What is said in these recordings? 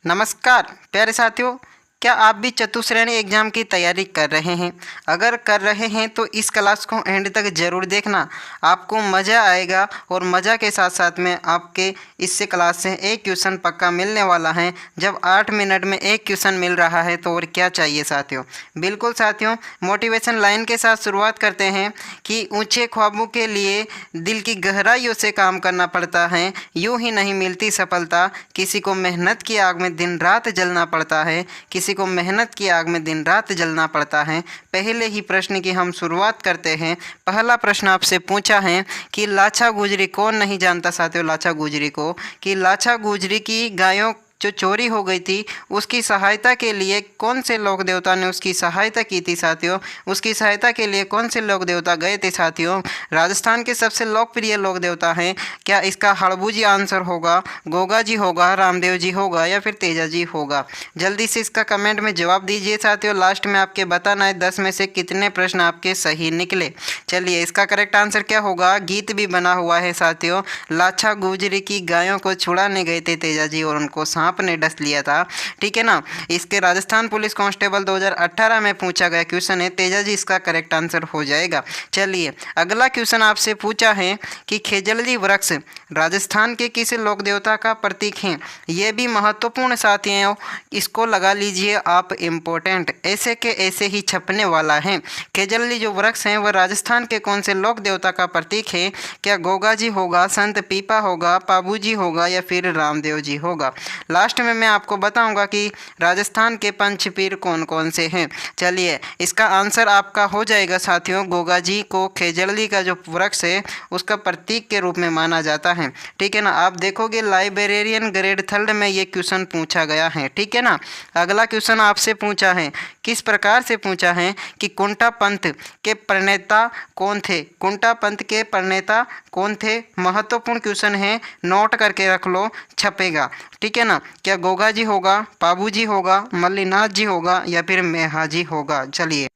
नमस्कार प्यारे साथियों, क्या आप भी चतुश्रेणी एग्जाम की तैयारी कर रहे हैं? अगर कर रहे हैं तो इस क्लास को एंड तक ज़रूर देखना, आपको मज़ा आएगा और मज़ा के साथ साथ में आपके इससे क्लास से एक क्वेश्चन पक्का मिलने वाला है। जब 8 मिनट में एक क्वेश्चन मिल रहा है तो और क्या चाहिए साथियों। बिल्कुल साथियों, मोटिवेशन लाइन के साथ शुरुआत करते हैं कि ऊंचे ख्वाबों के लिए दिल की गहराइयों से काम करना पड़ता है, यूं ही नहीं मिलती सफलता। किसी को मेहनत की आग में दिन रात जलना पड़ता है, किसी को मेहनत की आग में दिन रात जलना पड़ता है। पहले ही प्रश्न की हम शुरुआत करते हैं। पहला प्रश्न आपसे पूछा है कि लाछा गुजरी कौन नहीं जानता साथियों लाछा गुजरी को, कि लाछा गुजरी की गायों जो चोरी हो गई थी उसकी सहायता के लिए कौन से लोक देवता ने उसकी सहायता की थी साथियों। उसकी सहायता के लिए कौन से लोक देवता गए थे साथियों? राजस्थान के सबसे लोकप्रिय लोक देवता हैं। क्या इसका हड़बू जी आंसर होगा, गोगा जी होगा, रामदेव जी होगा या फिर तेजा जी होगा? जल्दी से इसका कमेंट में जवाब दीजिए साथियों। लास्ट में आपके बताना है 10 में से कितने प्रश्न आपके सही निकले। चलिए इसका करेक्ट आंसर क्या होगा? गीत भी बना हुआ है साथियों। लाछा गुजरी की गायों को छुड़ाने गए थे तेजा जी और उनको सांप ने डस लिया था। ठीक है ना। इसके राजस्थान पुलिस कांस्टेबल 2018 में पूछा गया क्वेश्चन है। तेजा जी इसका करेक्ट आंसर हो जाएगा। चलिए अगला क्वेश्चन आपसे पूछा है कि खेजड़ली वृक्ष राजस्थान के किस लोक देवता का प्रतीक है? ये भी महत्वपूर्ण साथियों, इसको लगा लीजिए आप, इम्पोर्टेंट ऐसे के ऐसे ही छपने वाला है। खेजड़ली जो वृक्ष हैं वह राजस्थान के कौन से लोक देवता का प्रतीक है? क्या गोगा जी होगा, संत पीपा होगा, पाबू जी होगा या फिर रामदेव जी होगा? लास्ट में मैं आपको बताऊंगा कि राजस्थान के पंचपीर कौन कौन से हैं। चलिए इसका आंसर आपका हो जाएगा साथियों, गोगा जी को खेजड़ली का जो वृक्ष है उसका प्रतीक के रूप में माना जाता है। ठीक है ना। आप देखोगे लाइब्रेरियन ग्रेड 3 में ये क्वेश्चन पूछा गया है। ठीक है ना। अगला क्वेश्चन आपसे पूछा है, किस प्रकार से पूछा है कि कुंटा पंथ के प्रणेता कौन थे? कुंटा पंथ के प्रणेता कौन थे? महत्वपूर्ण क्वेश्चन है, नोट करके रख लो, छपेगा। ठीक है ना। क्या गोगा जी होगा, पाबू जी होगा, मल्लीनाथ जी होगा या फिर मेहा जी होगा? चलिए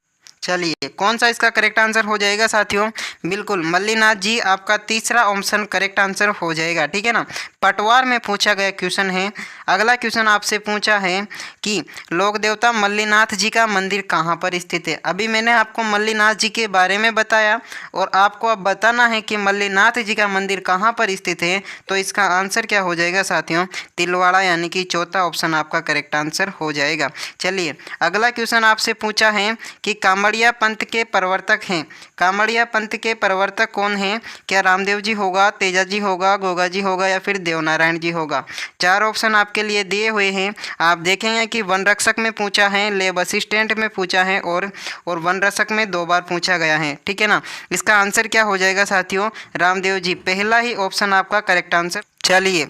कौन सा इसका करेक्ट आंसर हो जाएगा साथियों? बिल्कुल मल्लीनाथ जी, आपका तीसरा ऑप्शन करेक्ट आंसर हो जाएगा। ठीक है ना। पटवार में पूछा गया क्वेश्चन है। अगला क्वेश्चन आपसे पूछा है कि लोक देवता मल्लीनाथ जी का मंदिर कहाँ पर स्थित है? अभी मैंने आपको मल्लीनाथ जी के बारे में बताया और आपको अब बताना है कि मल्लीनाथ जी का मंदिर कहाँ पर स्थित है। तो इसका आंसर क्या हो जाएगा साथियों? तिलवाड़ा, यानी कि चौथा ऑप्शन आपका करेक्ट आंसर हो जाएगा। चलिए अगला क्वेश्चन आपसे पूछा है कि कामड़िया पंथ के प्रवर्तक हैं। कामड़िया पंथ के प्रवर्तक कौन हैं? क्या रामदेव जी होगा, तेजा जी होगा, गोगा जी होगा या फिर देवनारायण जी होगा? 4 ऑप्शन आपके लिए दिए हुए हैं। आप देखेंगे कि वन रक्षक में पूछा है, लेब असिस्टेंट में पूछा है और वन रक्षक में 2 बार पूछा गया है। ठीक है ना। इसका आंसर क्या हो जाएगा साथियों? रामदेव जी, पहला ही ऑप्शन आपका करेक्ट आंसर। चलिए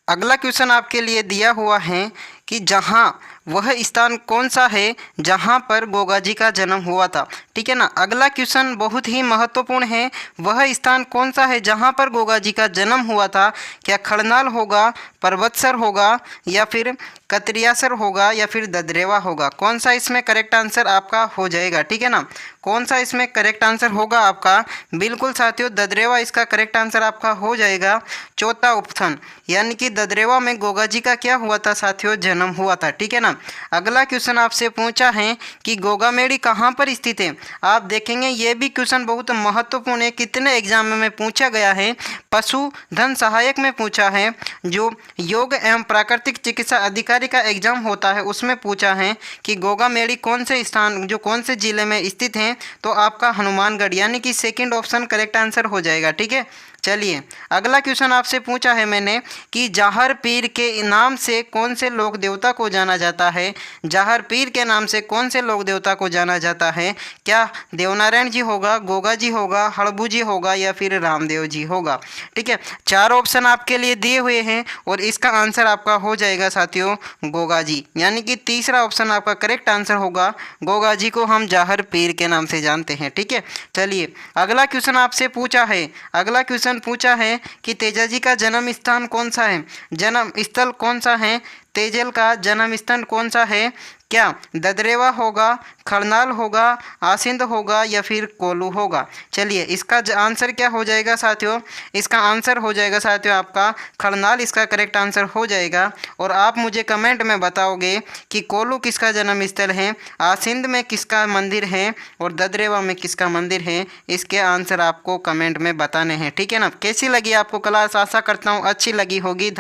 अगला क्वेश्चन आपके लिए दिया हुआ है कि जहाँ वह स्थान कौन सा है जहाँ पर गोगा जी का जन्म हुआ था। ठीक है ना। अगला क्वेश्चन बहुत ही महत्वपूर्ण है। वह स्थान कौन सा है जहाँ पर गोगा जी का जन्म हुआ था? क्या खड़नाल होगा, पर्वतसर होगा या फिर कतरियासर होगा या फिर ददरेवा होगा? कौन सा इसमें करेक्ट आंसर आपका हो जाएगा? ठीक है ना। कौन सा इसमें करेक्ट आंसर होगा आपका? बिल्कुल साथियों, ददरेवा इसका करेक्ट आंसर आपका हो जाएगा। चौथा ऑप्शन, यानी कि ददरेवा में गोगा जी का क्या हुआ था साथियों? जन्म हुआ था। ठीक है ना। अगला क्वेश्चन आपसे पूछा है कि गोगामेड़ी कहाँ पर स्थित है? आप देखेंगे ये भी क्वेश्चन बहुत महत्वपूर्ण है। कितने एग्जाम में पूछा गया है? पशुधन सहायक में पूछा है, जो योग एवं प्राकृतिक चिकित्सा अधिकारी का एग्जाम होता है उसमें पूछा है कि गोगामेड़ी कौन से स्थान, जो कौन से जिले में स्थित है? तो आपका हनुमानगढ़, यानी कि सेकंड ऑप्शन करेक्ट आंसर हो जाएगा। ठीक है। चलिए अगला क्वेश्चन आपसे पूछा है मैंने कि जाहर पीर के नाम से कौन से लोक देवता को जाना जाता है? जाहर पीर के नाम से कौन से लोक देवता को जाना जाता है? क्या देवनारायण जी होगा, गोगा जी होगा, हड़बू जी होगा या फिर रामदेव जी होगा? ठीक है। 4 ऑप्शन आपके लिए दिए हुए हैं और इसका आंसर आपका हो जाएगा साथियों गोगा जी, यानी कि तीसरा ऑप्शन आपका करेक्ट आंसर होगा। गोगा जी को हम जाहर पीर के नाम से जानते हैं। ठीक है। चलिए अगला क्वेश्चन आपसे पूछा है। अगला क्वेश्चन पूछा है कि तेजा जी का जन्म स्थान कौन सा है? जन्म स्थल कौन सा है? तेजल का जन्म स्थान कौन सा है? क्या ददरेवा होगा, खरनाल होगा, आसिंद होगा या फिर कोल्लू होगा? चलिए इसका आंसर क्या हो जाएगा साथियों? इसका आंसर हो जाएगा साथियों आपका खरनाल इसका करेक्ट आंसर हो जाएगा। और आप मुझे कमेंट में बताओगे कि कोल्लू किसका जन्म स्थल है, आसिंद में किसका मंदिर है और ददरेवा में किसका मंदिर है। इसके आंसर आपको कमेंट में बताने हैं, ठीक है ना। कैसी लगी आपको क्लास? आशा करता हूँ अच्छी लगी होगी।